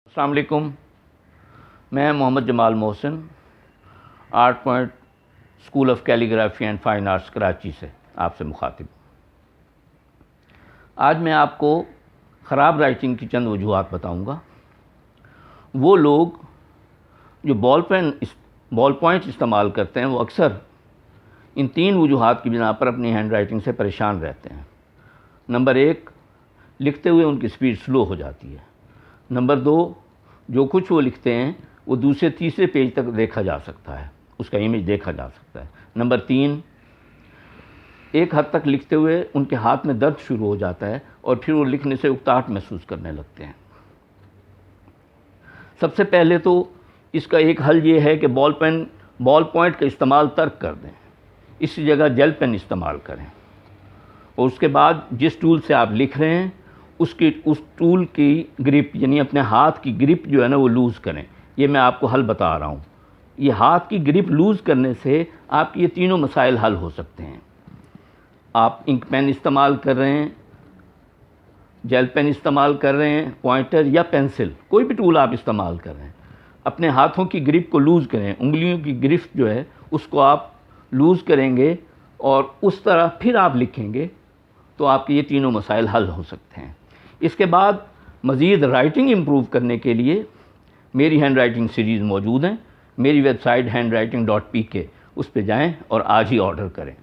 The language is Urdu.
السلام علیکم. میں Muhammad Jamal Mohsin art point school of calligraphy and fine arts Karachi سے آپ سے مخاطب. آج میں آپ کو خراب رائٹنگ کی چند وجوہات بتاؤں گا. وہ لوگ جو بال پوائنٹ استعمال کرتے ہیں وہ اکثر ان 3 وجوہات کی بنا پر اپنی ہینڈ رائٹنگ سے پریشان رہتے ہیں. نمبر 1، لکھتے ہوئے ان کی سپیڈ سلو ہو جاتی ہے. نمبر 2، جو کچھ وہ لکھتے ہیں وہ دوسرے تیسرے پیج تک دیکھا جا سکتا ہے، اس کا امیج دیکھا جا سکتا ہے. نمبر 3، ایک حد تک لکھتے ہوئے ان کے ہاتھ میں درد شروع ہو جاتا ہے اور پھر وہ لکھنے سے اکتاہٹ محسوس کرنے لگتے ہیں. سب سے پہلے تو اس کا ایک حل یہ ہے کہ بال پوائنٹ کا استعمال ترک کر دیں، اس کی جگہ جیل پین استعمال کریں، اور اس کے بعد جس ٹول سے آپ لکھ رہے ہیں اس ٹول کی گرپ یعنی اپنے ہاتھ کی گرپ جو ہے نا وہ لوز کریں. یہ میں آپ کو حل بتا رہا ہوں. یہ ہاتھ کی گرپ لوز کرنے سے آپ کے یہ تینوں مسائل حل ہو سکتے ہیں. آپ انک پین استعمال کر رہے ہیں، جیل پین استعمال کر رہے ہیں، پوائنٹر یا پینسل، کوئی بھی ٹول آپ استعمال کر رہے ہیں، اپنے ہاتھوں کی گرپ کو لوز کریں. انگلیوں کی گرپ جو ہے اس کو آپ لوز کریں گے اور اس طرح پھر آپ لکھیں گے تو آپ کے یہ تینوں مسائل حل ہو سکتے ہیں. اس کے بعد مزید رائٹنگ امپروو کرنے کے لیے میری ہینڈ رائٹنگ سیریز موجود ہیں. میری ویب سائٹ handwriting.pk، اس پہ جائیں اور آج ہی آرڈر کریں.